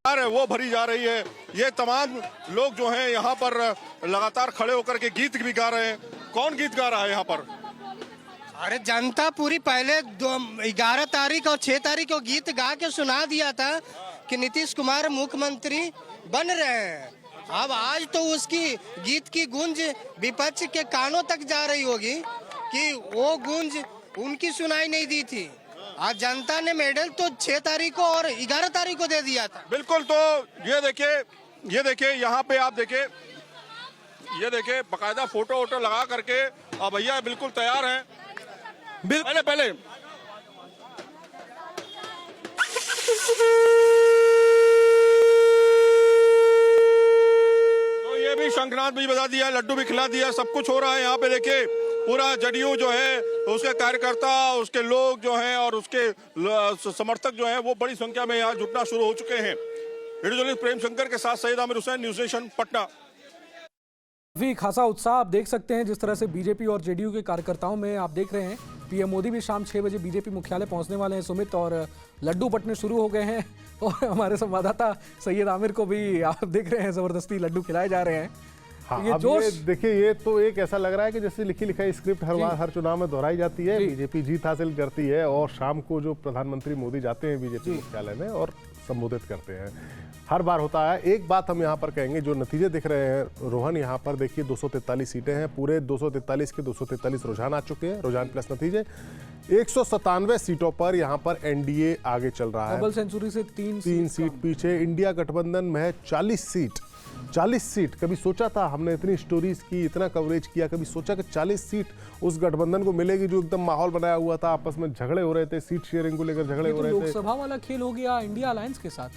Car है वो भरी जा रही है। ये तमाम लोग जो हैं यहाँ पर लगातार खड़े होकर के गीत भी गा रहे हैं। कौन गीत गा रहा है यहाँ पर? अरे जनता पूरी पहले 11 तारीख और 6 तारीख को गीत गा के सुना दिया था कि नीतीश कुमार मुख्यमंत्री बन रहे हैं। अब आज तो उसकी गीत की गूंज विपक्ष के कानों तक जा रही होगी कि वो गूंज उनकी सुनाई नहीं दी थी। आज जनता ने मेडल तो 6 तारीख को और 11 तारीख को दे दिया था। बिल्कुल। तो ये देखिए यहाँ पे आप देखिए, ये देखिए बकायदा फोटो वोटो लगा करके अब भैया बिल्कुल तैयार हैं। पहले तो ये भी शंखनाद भी बजा दिया, लड्डू भी खिला दिया, सब कुछ हो रहा है यहाँ पे। देखिए पूरा जदयू जो है, उसके कार्यकर्ता, उसके लोग जो हैं और उसके समर्थक जो हैं वो बड़ी संख्या में यहाँ जुटना शुरू हो चुके हैं। वीडियो जर्नलिस्ट प्रेम शंकर के साथ सैयद आमिर हुसैन, न्यूज नेशन, पटना। भी खासा उत्साह आप देख सकते हैं जिस तरह से बीजेपी और जेडीयू के कार्यकर्ताओं में। आप देख रहे हैं पीएम मोदी भी शाम 6 बजे बीजेपी मुख्यालय पहुंचने वाले हैं सुमित, और लड्डू बंटने शुरू हो गए हैं। और हमारे संवाददाता सैयद आमिर को भी आप देख रहे हैं जबरदस्ती लड्डू खिलाए जा रहे हैं। हाँ, ये अब जोश ये देखिए, ये तो एक ऐसा लग रहा है कि जैसे लिखी लिखाई स्क्रिप्ट हर चुनाव में दोहराई जाती है। बीजेपी जीत हासिल करती है और शाम को जो प्रधानमंत्री मोदी जाते हैं बीजेपी मुख्यालय में और संबोधित करते हैं, हर बार होता है। एक बात हम यहाँ पर कहेंगे, जो नतीजे दिख रहे हैं रोहन, यहाँ पर देखिए 243 सीटें हैं, पूरे 243 के 243 रुझान आ चुके हैं, रुझान प्लस नतीजे। 197 सीटों पर यहाँ पर एनडीए आगे चल रहा है, डबल सेंचुरी से तीन सीट पीछे। इंडिया गठबंधन में है 40 सीट। कभी सोचा था, हमने इतनी स्टोरीज की, इतना कवरेज किया, कभी सोचा कि 40 सीट उस गठबंधन को मिलेगी जो एकदम माहौल बनाया हुआ था, आपस में झगड़े हो रहे थे, सीट शेयरिंग को लेकर झगड़े हो रहे थे। लोकसभा वाला खेल हो गया इंडिया अलायंस के साथ।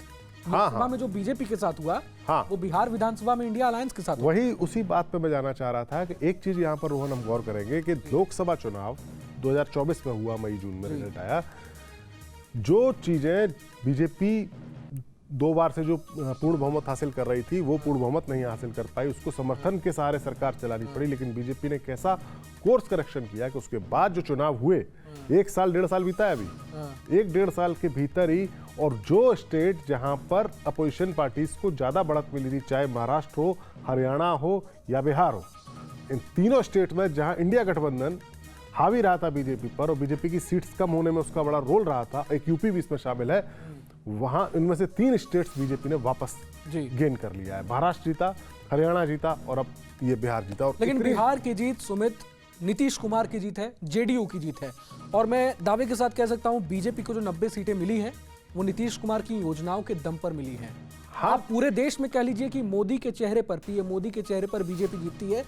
लोकसभा में जो बीजेपी के साथ हुआ, वो बिहार विधानसभा में इंडिया अलायंस के साथ हुआ। वही उसी बात पे मैं जाना चाह रहा था कि एक चीज यहाँ पर रोहन हम गौर करेंगे कि लोकसभा चुनाव 2024 में हुआ, मई जून में रिजल्ट आया। जो चीजें बीजेपी 2 बार से जो पूर्ण बहुमत हासिल कर रही थी, वो पूर्ण बहुमत नहीं हासिल कर पाई, उसको समर्थन के सहारे सरकार चलानी पड़ी। लेकिन बीजेपी ने कैसा कोर्स करेक्शन किया कि उसके बाद जो चुनाव हुए, 1 साल 1.5 साल बीता है अभी, 1-1.5 साल के भीतर ही, और जो स्टेट जहां पर अपोजिशन पार्टीज को ज्यादा बढ़त मिली थी, चाहे महाराष्ट्र हो, हरियाणा हो या बिहार हो, इन तीनों स्टेट में जहां इंडिया गठबंधन हावी रहा था बीजेपी पर और बीजेपी की सीट्स कम होने में उसका बड़ा रोल रहा था, एक यूपी भी इसमें शामिल है, वहां इनमें से 3 स्टेट्स बीजेपी ने वापस गेन कर लिया है। महाराष्ट्र जीता, हरियाणा जीता और अब ये बिहार जीता। और लेकिन बिहार की जीत सुमित नीतीश कुमार की जीत है, जेडीयू की जीत है। और मैं दावे के साथ कह सकता हूं बीजेपी को जो 90 सीटें मिली हैं वो नीतीश कुमार की योजनाओं के दम पर मिली हैं। आप पूरे देश में कह लीजिए कि मोदी के चेहरे पर, पीएम मोदी के चेहरे पर बीजेपी जीतती है,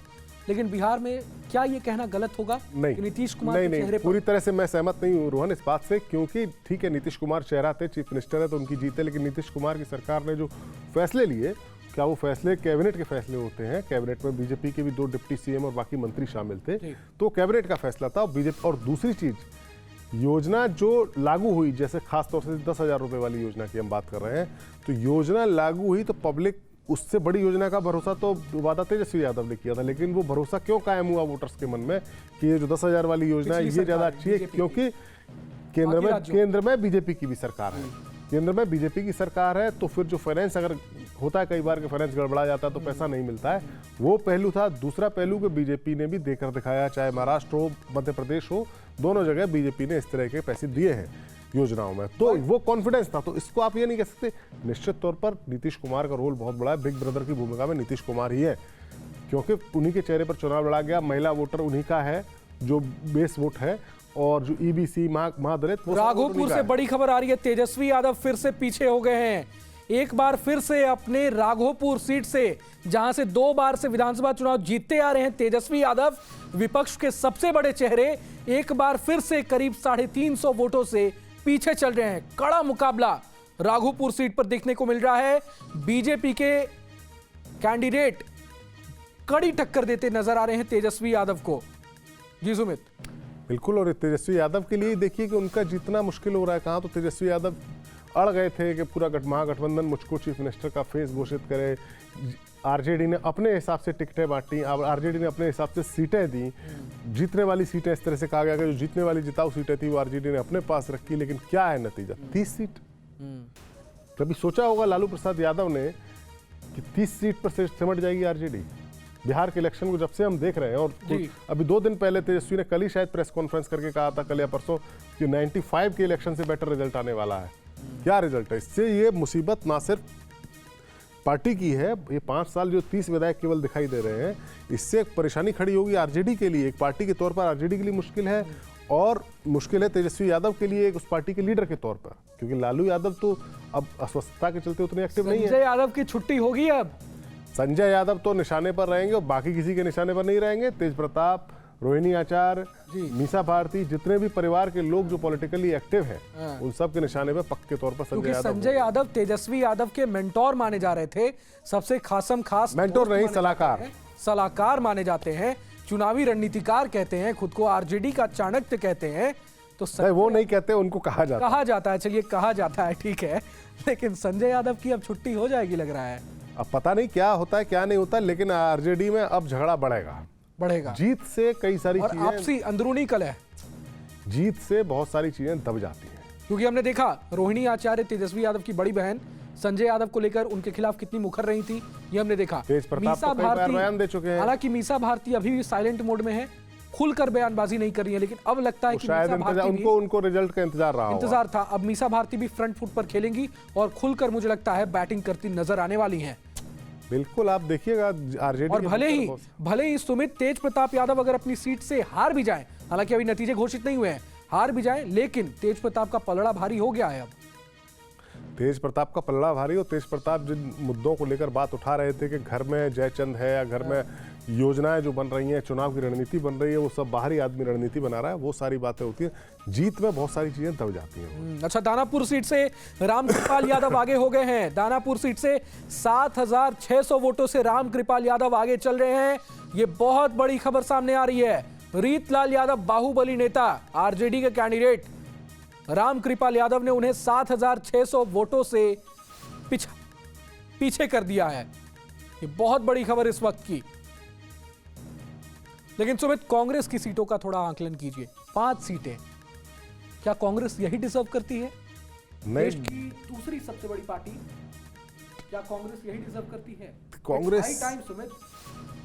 लेकिन बिहार में क्या ये कहना गलत होगा कि नीतीश कुमार के चेहरे पर? पूरी तरह से मैं सहमत नहीं हूं रोहन इस बात से, क्योंकि ठीक है नीतीश कुमार चेहरा थे, चीफ मिनिस्टर है तो उनकी जीत है, लेकिन नीतीश कुमार की सरकार ने जो फैसले लिए, क्या वो फैसले कैबिनेट के फैसले होते हैं? कैबिनेट में बीजेपी के भी 2 डिप्टी सीएम और बाकी मंत्री शामिल थे, तो कैबिनेट का फैसला था बीजेपी। और दूसरी चीज, योजना जो लागू हुई, जैसे खासतौर से 10,000 रुपए वाली योजना की हम बात कर रहे हैं, तो योजना लागू हुई तो पब्लिक, उससे बड़ी योजना का भरोसा तो वादा तेजस्वी यादव ने किया था, लेकिन वो भरोसा क्यों कायम हुआ वोटर्स के मन में कि ये जो 10,000 वाली योजना है ये ज्यादा अच्छी है? क्योंकि केंद्र में बीजेपी की भी सरकार है, केंद्र में बीजेपी की सरकार है, तो फिर जो फाइनेंस, अगर होता है कई बार कि फाइनेंस गड़बड़ा जाता है तो पैसा नहीं मिलता है, वो पहलू था। दूसरा पहलू कि बीजेपी ने भी देकर दिखाया, चाहे महाराष्ट्र हो, मध्य प्रदेश हो, दोनों जगह बीजेपी ने इस तरह के पैसे दिए हैं योजनाओं में, तो वो कॉन्फिडेंस था। तो इसको आप ये नहीं कह सकते। निश्चित तौर पर नीतीश कुमार का रोल बहुत बड़ा है, बिग ब्रदर की भूमिका में नीतीश कुमार ही है, क्योंकि उन्हीं के चेहरे पर चुनाव लड़ा गया, महिला वोटर उन्हीं का है जो बेस वोट है, और जो ईबीसी महादलित। राघोपुर से बड़ी खबर आ रही है, तेजस्वी यादव फिर से पीछे हो गए हैं। एक बार फिर से अपने राघोपुर सीट से, जहां से 2 बार से विधानसभा चुनाव जीतते आ रहे हैं तेजस्वी यादव, विपक्ष के सबसे बड़े चेहरे, एक बार फिर से करीब 350 वोटों से पीछे चल रहे हैं। कड़ा मुकाबला राघोपुर सीट पर देखने को मिल रहा है। बीजेपी के कैंडिडेट कड़ी टक्कर देते नजर आ रहे हैं तेजस्वी यादव को। जी सुमित। बिल्कुल, और तेजस्वी यादव के लिए देखिए कि उनका जितना मुश्किल हो रहा है। कहाँ तो तेजस्वी यादव अड़ गए थे कि पूरा महागठबंधन मुझको चीफ मिनिस्टर का फेस घोषित करे, आरजेडी ने अपने हिसाब से टिकटें बांटी, आरजेडी ने अपने हिसाब से सीटें दी, जीतने वाली सीटें इस तरह से कहा गया कि जो जीतने वाली जिताऊ सीटें थी वो आरजेडी ने अपने पास रखी, लेकिन क्या है नतीजा? 30 सीट। कभी सोचा होगा लालू प्रसाद यादव ने कि 30 सीट पर से सिमट जाएगी आरजेडी? बिहार के इलेक्शन को जब से हम देख रहे हैं, और अभी 2 दिन पहले तेजस्वी ने कल ही शायद प्रेस कॉन्फ्रेंस करके कहा था, कल या परसों, कि 95 के इलेक्शन से बेटर रिजल्ट आने वाला है। क्या रिजल्ट है? इससे ये मुसीबत ना सिर्फ पार्टी की है, ये 5 साल जो 30 विधायक केवल दिखाई दे रहे हैं, इससे एक परेशानी खड़ी होगी आरजेडी के लिए। एक पार्टी के तौर पर आरजेडी के लिए मुश्किल है, और मुश्किल है तेजस्वी यादव के लिए एक उस पार्टी के लीडर के तौर पर, क्योंकि लालू यादव तो अब अस्वस्थता के चलते उतने एक्टिव नहीं है। संजय यादव की छुट्टी होगी अब। संजय यादव तो निशाने पर रहेंगे और बाकी किसी के निशाने पर नहीं रहेंगे। तेज प्रताप, रोहिणी आचार्य, मीसा भारती, जितने भी परिवार के लोग जो पॉलिटिकली एक्टिव हैं, उन सब के निशाने पर पक्के तौर पर संजय यादव। संजय यादव तेजस्वी यादव के मेंटोर माने जा रहे थे, सबसे खास मेंटोर नहीं, सलाहकार माने जाते हैं, चुनावी रणनीतिकार कहते हैं, खुद को आरजेडी का चाणक्य कहते हैं। तो वो नहीं कहते, उनको कहा जाता है। चलिए कहा जाता है, ठीक है, लेकिन संजय यादव की अब छुट्टी हो जाएगी लग रहा है। अब पता नहीं क्या होता है क्या नहीं होता, लेकिन आरजेडी में अब झगड़ा बढ़ेगा। जीत से कई सारी चीजें, आपसी अंदरूनी कलह, जीत से बहुत सारी चीजें दब जाती हैं। क्योंकि हमने देखा रोहिणी आचार्य, तेजस्वी यादव की बड़ी बहन, संजय यादव को लेकर उनके खिलाफ कितनी मुखर रही थी, ये हमने देखा। मीसा भारती बयान दे चुके हैं। हालांकि मीसा भारती अभी भी साइलेंट मोड में है, खुलकर बयानबाजी नहीं कर रही है, लेकिन अब लगता है कि शायद उनको रिजल्ट का इंतजार था। अब मीसा भारती भी फ्रंट फुट पर खेलेंगी और खुलकर मुझे लगता है बैटिंग करती नजर आने वाली हैं। बिल्कुल, आप देखिएगा आरजेडी। और भले ही सुमित तेज प्रताप यादव अगर अपनी सीट से हार भी जाएं, हालांकि अभी नतीजे घोषित नहीं हुए हैं, हार भी जाएं, लेकिन तेज प्रताप का पलड़ा भारी हो गया है। अब तेज प्रताप का पलड़ा भारी, और तेज प्रताप जिन मुद्दों को लेकर बात उठा रहे थे कि घर में जयचंद है या घर में योजनाएं जो बन रही हैं, चुनाव की रणनीति बन रही है, वो सब बाहरी आदमी रणनीति बना रहा है, वो सारी बातें होती हैं। जीत में बहुत सारी चीजें दब जाती हैं। अच्छा, दानापुर सीट से रामकृपाल यादव आगे हो गए हैं। दानापुर सीट से 7600 वोटों से रामकृपाल यादव आगे चल रहे हैं। ये बहुत बड़ी खबर सामने आ रही है। रीतलाल यादव, बाहुबली नेता, आरजेडी के कैंडिडेट रामकृपाल यादव ने उन्हें 7600 वोटों से पीछे कर दिया है। ये बहुत बड़ी खबर इस वक्त की। लेकिन सुमित, कांग्रेस की सीटों का थोड़ा आंकलन कीजिए। 5 सीटें, क्या कांग्रेस यही डिजर्व करती है? देश की दूसरी सबसे बड़ी पार्टी, क्या कांग्रेस यही डिजर्व करती है? कांग्रेस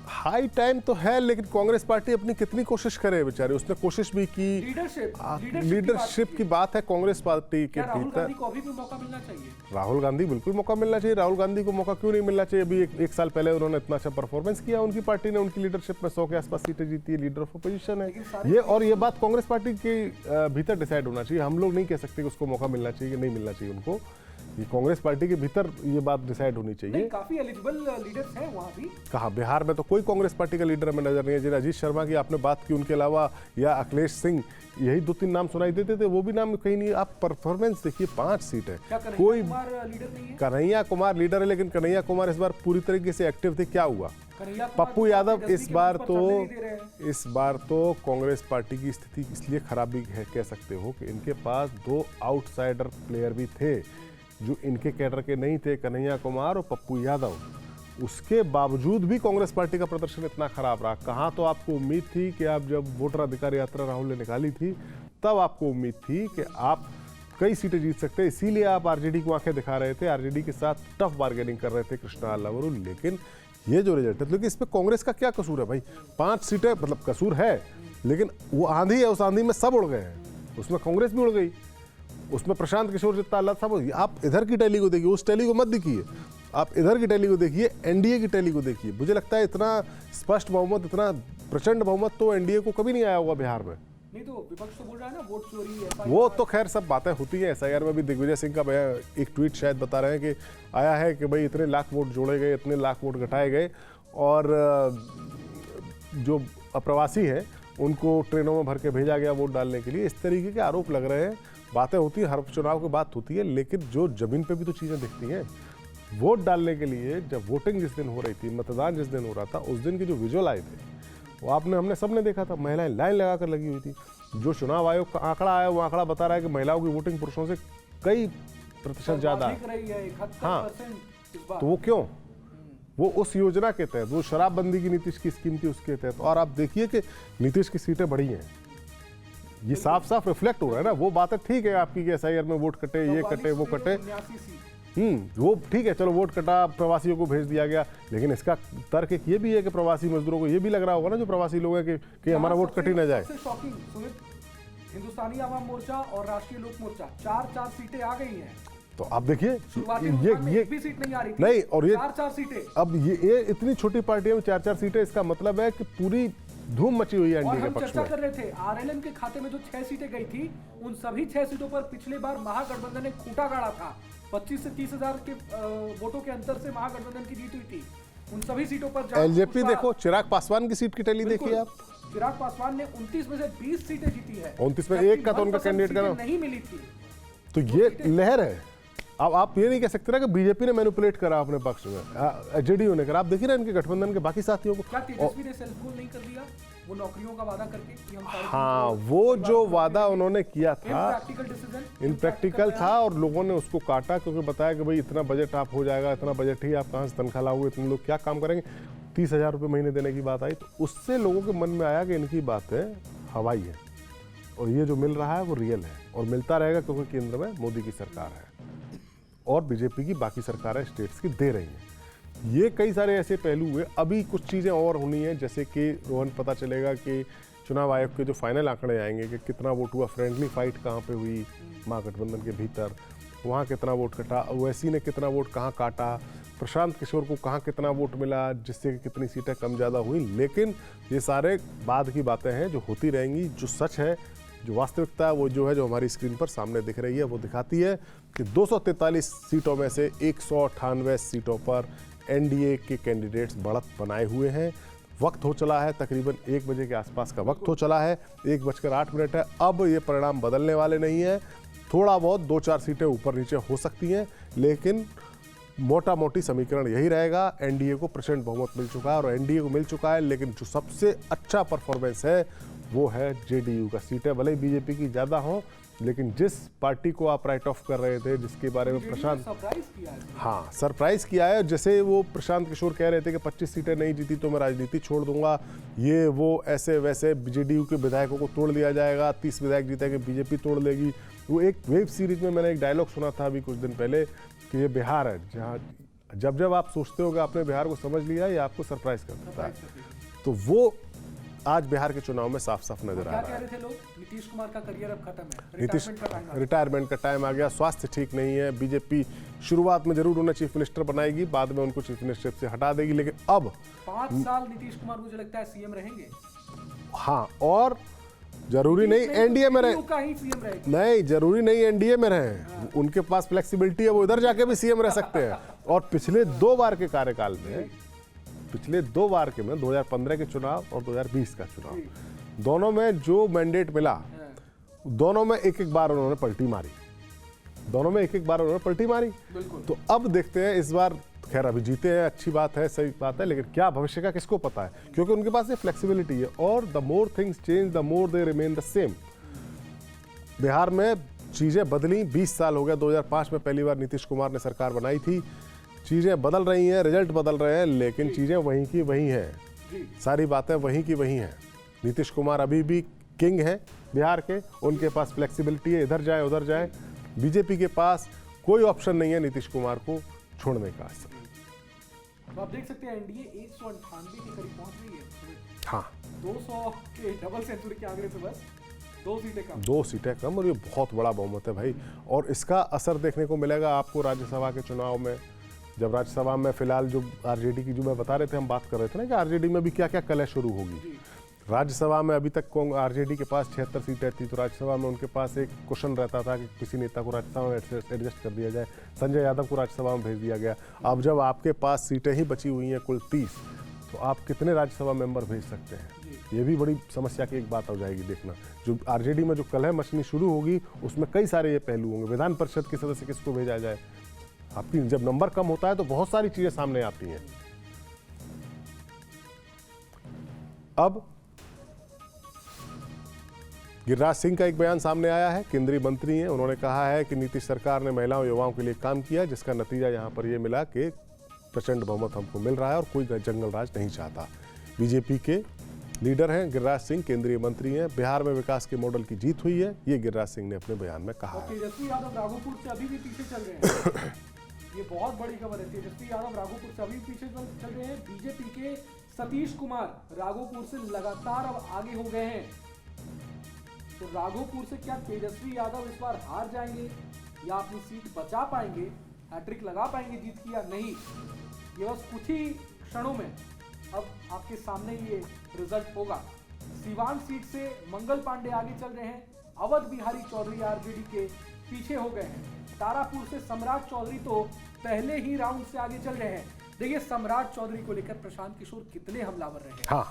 हाई टाइम तो है, लेकिन कांग्रेस पार्टी अपनी कितनी कोशिश करे बेचारे। उसने कोशिश भी की, लीडरशिप की बात है कांग्रेस पार्टी के भीतर। राहुल गांधी को अभी भी मौका मिलना चाहिए। राहुल गांधी बिल्कुल मौका मिलना चाहिए। राहुल गांधी को मौका क्यों नहीं मिलना चाहिए? अभी एक साल पहले उन्होंने इतना अच्छा परफॉर्मेंस किया, उनकी पार्टी ने, उनकी लीडरशिप में 100 के आसपास सीटें जीती है, लीडर ऑफ अपोजिशन है ये। और ये बात कांग्रेस पार्टी के भीतर डिसाइड होना चाहिए। हम लोग नहीं कह सकते कि उसको मौका मिलना चाहिए कि नहीं मिलना चाहिए उनको। ये कांग्रेस पार्टी के भीतर ये बात डिसाइड होनी चाहिए। काफी एलिजिबल लीडर्स हैं वहां भी। कहा बिहार में तो कोई कांग्रेस पार्टी का लीडर हमें नजर नहीं है। जिन अजीत शर्मा की आपने बात की, उनके अलावा या अखिलेश सिंह, यही 2-3 नाम सुनाई देते थे, वो भी नाम कहीं नहीं। आप परफॉर्मेंस देखिए, 5 सीट है, कोई लीडर नहीं है। कन्हैया कुमार लीडर है, लेकिन कन्हैया कुमार इस बार पूरी तरीके से एक्टिव थे। क्या हुआ? पप्पू यादव इस बार तो कांग्रेस पार्टी की स्थिति इसलिए खराबी है कह सकते हो कि इनके पास 2 आउटसाइडर प्लेयर भी थे जो इनके कैडर के नहीं थे, कन्हैया कुमार और पप्पू यादव। उसके बावजूद भी कांग्रेस पार्टी का प्रदर्शन इतना खराब रहा। कहाँ तो आपको उम्मीद थी कि आप जब वोटर अधिकार यात्रा राहुल ने निकाली थी, तब आपको उम्मीद थी कि आप कई सीटें जीत सकते हैं, इसीलिए आप आरजेडी को आंखें दिखा रहे थे, आरजेडी के साथ टफ बार्गेनिंग कर रहे थे कृष्णा अल्लावरू। लेकिन ये जो रिजल्ट है, लेकिन इसमें कांग्रेस का क्या कसूर है भाई? 5 सीटें, मतलब कसूर है, लेकिन वो आंधी है, उस आंधी में सब उड़ गए हैं। उसमें कांग्रेस भी उड़ गई, उसमें प्रशांत किशोर जितना अल्लाह साहब। आप इधर की टैली को देखिए, उस टैली को मत देखिए, आप इधर की टैली को देखिए, एनडीए की टैली को देखिए। मुझे लगता है इतना स्पष्ट बहुमत, इतना प्रचंड बहुमत तो एनडीए को कभी नहीं आया होगा बिहार में। नहीं तो विपक्ष तो बोल रहा है ना वोट चोरी, वो तो खैर सब बातें होती हैं। एसआईआर में भी दिग्विजय सिंह का एक ट्वीट शायद बता रहे हैं कि आया है कि भाई इतने लाख वोट जोड़े गए, इतने लाख वोट घटाए गए, और जो अप्रवासी हैं उनको ट्रेनों में भर के भेजा गया वोट डालने के लिए। इस तरीके के आरोप लग रहे हैं। बातें होती हैं, हर चुनाव की बात होती है, लेकिन जो जमीन पे भी तो चीज़ें दिखती हैं। वोट डालने के लिए जब वोटिंग जिस दिन हो रही थी, मतदान जिस दिन हो रहा था, उस दिन के जो विजुअल आए थे वो हमने सबने देखा था। महिलाएं लाइन लगाकर लगी हुई थी। जो चुनाव आयोग का आंकड़ा आया, वो आंकड़ा बता रहा है कि महिलाओं की वोटिंग पुरुषों से कई प्रतिशत ज़्यादा है। हाँ, तो वो क्यों? वो उस योजना के तहत, वो शराबबंदी की नीतीश की स्कीम थी, उसके तहत। और आप देखिए कि नीतीश की सीटें बढ़ी हैं, ये साफ साफ रिफ्लेक्ट हो रहा है ना। वो बात है, ठीक है आपकी कि एसआईआर में वोट कटे, ये कटे, वो कटे, वो ठीक है, चलो वोट कटा, प्रवासियों को भेज दिया गया, लेकिन इसका तर्क एक ये भी है कि प्रवासी मजदूरों को ये भी लग रहा होगा ना, जो प्रवासी लोग हैं, कि हमारा वोट कट ही ना जाए। सबसे शॉकिंग सुमित, हिंदुस्तानी आवाम मोर्चा और राष्ट्रीय लोक मोर्चा 4-4 सीटें आ गई हैं। तो आप देखिए, ये भी सीट नहीं आ रही थी, नहीं, और ये 4-4 सीटें। अब ये इतनी छोटी पार्टियों में 4-4 सीटें, इसका मतलब है कि पूरी धूम मची हुई है और एनडीए के हम पक्ष चर्चा में। कर रहे थे आरएलएम के खाते में जो 6 सीटें गई थी, उन सभी 6 सीटों पर पिछले बार महागठबंधन ने खूंटा गाड़ा था। 25 से 30 हजार के वोटों के अंतर से महागठबंधन की जीत हुई थी उन सभी सीटों पर। एलजेपी देखो, चिराग पासवान की सीट की टैली देखिए आप। चिराग पासवान ने 29 में से 20 सीटें जीती है। 29 में एक का तो उनका कैंडिडेट का नहीं मिली थी। तो ये लहर है। अब आप ये नहीं कह सकते ना कि बीजेपी ने मैनिपुलेट करा अपने पक्ष में, जेडीयू ने करा। आप देखिए ना इनके गठबंधन के बाकी साथियों को। क्या तेजस्वी ने सेल्फ गोल नहीं कर दिया, वो नौकरियों का वादा करके कि हम हाँ, वो जो वादा उन्होंने किया था इनप्रैक्टिकल था, और लोगों ने उसको काटा, क्योंकि बताया कि भाई इतना बजट आप हो जाएगा, इतना बजट ही आप कहाँ से तनख्वाह लाओगे, इतने लोग क्या काम करेंगे। 30,000 रुपये महीने देने की बात आई, तो उससे लोगों के मन में आया कि इनकी बातें हवाई है, और ये जो मिल रहा है वो रियल है, और मिलता रहेगा, क्योंकि केंद्र में मोदी की सरकार है और बीजेपी की बाकी सरकारें स्टेट्स की दे रही हैं। ये कई सारे ऐसे पहलू हुए। अभी कुछ चीज़ें और होनी है, जैसे कि रोहन पता चलेगा कि चुनाव आयोग के जो फाइनल आंकड़े आएंगे कि कितना वोट हुआ, फ्रेंडली फाइट कहाँ पे हुई महागठबंधन के भीतर, वहाँ कितना वोट कटा, ओवैसी ने कितना वोट कहाँ काटा, प्रशांत किशोर को कहाँ कितना वोट मिला, जिससे कि कितनी सीटें कम ज़्यादा हुई। लेकिन ये सारे बाद की बातें हैं जो होती रहेंगी। जो सच है, जो वास्तविकता है, वो जो है, जो हमारी स्क्रीन पर सामने दिख रही है, वो दिखाती है कि 243 सीटों में से 198 सीटों पर एनडीए के कैंडिडेट्स बढ़त बनाए हुए हैं। वक्त हो चला है, तकरीबन 1 बजे के आसपास का वक्त हो चला है, 1:08 है। अब ये परिणाम बदलने वाले नहीं है। थोड़ा बहुत 2-4 सीटें ऊपर नीचे हो सकती हैं, लेकिन मोटा मोटी समीकरण यही रहेगा। एनडीए को प्रचंड बहुमत मिल चुका है, और एनडीए को मिल चुका है, लेकिन जो सबसे अच्छा परफॉर्मेंस है वो है जेडीयू का। सीटें भले ही बीजेपी की ज़्यादा हों, लेकिन जिस पार्टी को आप राइट ऑफ कर रहे थे, जिसके बारे में प्रशांत सरप्राइज किया है, जैसे वो प्रशांत किशोर कह रहे थे कि 25 सीटें नहीं जीती तो मैं राजनीति छोड़ दूंगा, ये वो ऐसे वैसे जेडीयू के विधायकों को तोड़ दिया जाएगा, 30 विधायक जीतेंगे, बीजेपी तोड़ लेगी। वो एक वेब सीरीज में मैंने एक डायलॉग सुना था अभी कुछ दिन पहले कि ये बिहार है, जहाँ जब आप सोचते हो कि आपने बिहार को समझ लिया, ये आपको सरप्राइज कर देता है। तो वो आज बिहार के चुनाव में साफ साफ नजर आ रहा है। क्या कह रहे थे लोग? नीतीश कुमार का करियर अब खत्म है, रिटायरमेंट का टाइम आ गया, स्वास्थ्य ठीक नहीं है। बीजेपी शुरुआत में जरूर उन्हें चीफ मिनिस्टर बनाएगी, बाद में उनको चीफ मिनिस्टर से हटा देगी, लेकिन अब 5 साल नीतीश कुमार मुझे लगता है सीएम रहेंगे। हाँ, और जरूरी नहीं एनडीए में रहे, नहीं जरूरी नहीं एनडीए में रहे, उनके पास फ्लेक्सिबिलिटी है, वो इधर जाके भी सीएम रह सकते हैं। और पिछले 2 बार के कार्यकाल में, पिछले 2 बार के में 2015 के चुनाव और 2020 का चुनाव, दोनों में जो मैंडेट मिला, दोनों में एक बार उन्होंने पलटी मारी, तो अब देखते हैं इस बार। खैर अभी जीते हैं, अच्छी बात है, सही बात है, लेकिन क्या भविष्य का किसको पता है, क्योंकि उनके पास ये फ्लेक्सिबिलिटी है। और the more things change the more they remain the same. Bihar में चीजें बदली, 20 साल हो गया, 2005 में पहली बार नीतीश कुमार ने सरकार बनाई थी। चीजें बदल रही हैं, रिजल्ट बदल रहे हैं, लेकिन चीजें वहीं की वहीं हैं, सारी बातें वहीं की वहीं हैं। नीतीश कुमार अभी भी किंग हैं बिहार के, उनके पास फ्लेक्सिबिलिटी है, इधर जाए उधर जाए। बीजेपी के पास कोई ऑप्शन नहीं है नीतीश कुमार को छोड़ने का। तो आप देख सकते हैं एनडीए 198 के करीब पहुंच गई है। हाँ, 200 के डबल सेंचुरी के आंकड़े से बस 2 सीटें कम, 2 सीटें कम, और ये बहुत बड़ा बहुमत है भाई। और इसका असर देखने को मिलेगा आपको राज्यसभा के चुनाव में। जब राज्यसभा में फिलहाल जो आरजेडी की, जो मैं बता रहे थे, हम बात कर रहे थे ना कि आरजेडी में भी क्या क्या कलह शुरू होगी। राज्यसभा में अभी तक आरजेडी के पास 76 सीटें थी, तो राज्यसभा में उनके पास एक क्वेश्चन रहता था कि किसी नेता को राज्यसभा में एडजस्ट कर दिया जाए। संजय यादव को राज्यसभा में भेज दिया गया। अब जब आपके पास सीटें ही बची हुई हैं कुल 30, तो आप कितने राज्यसभा मेंबर भेज सकते हैं? ये भी बड़ी समस्या की एक बात हो जाएगी। देखना, जो आरजेडी में जो कलह मचनी शुरू होगी, उसमें कई सारे ये पहलू होंगे। विधान परिषद के सदस्य किसको भेजा जाए, आपकी जब नंबर कम होता है तो बहुत सारी चीजें सामने आती हैं। अब गिरिराज सिंह का एक बयान सामने आया है, केंद्रीय मंत्री हैं। उन्होंने कहा है कि नीतीश सरकार ने महिलाओं युवाओं के लिए काम किया, जिसका नतीजा यहां पर यह मिला कि प्रचंड बहुमत हमको मिल रहा है और कोई जंगल राज नहीं चाहता। बीजेपी के लीडर हैं गिरिराज सिंह, केंद्रीय मंत्री हैं। बिहार में विकास के मॉडल की जीत हुई है, ये गिरिराज सिंह ने अपने बयान में कहा है। तेजस्वी यादव राघोपुर से अभी भी पीछे चल रहे हैं। ये बहुत बड़ी खबर है। तेजस्वी यादव राघोपुर से अभी पीछे चल रहे हैं। बीजेपी के सतीश कुमार राघोपुर से लगातार अब आगे हो गए हैं। तो राघोपुर से क्या तेजस्वी यादव इस बार हार जाएंगे या अपनी सीट बचा पाएंगे, हैट्रिक लगा पाएंगे जीत की या नहीं, ये बस कुछ ही क्षणों में अब आपके सामने ये रिजल्ट होगा। सीवान सीट से मंगल पांडे आगे चल रहे हैं। अवध बिहारी चौधरी आरजेडी के पीछे हो गए हैं। तारापुर से सम्राट चौधरी तो पहले ही राउंड से आगे चल रहे हैं। देखिए सम्राट चौधरी को लेकर प्रशांत किशोर कितने हमलावर रहे हैं। हाँ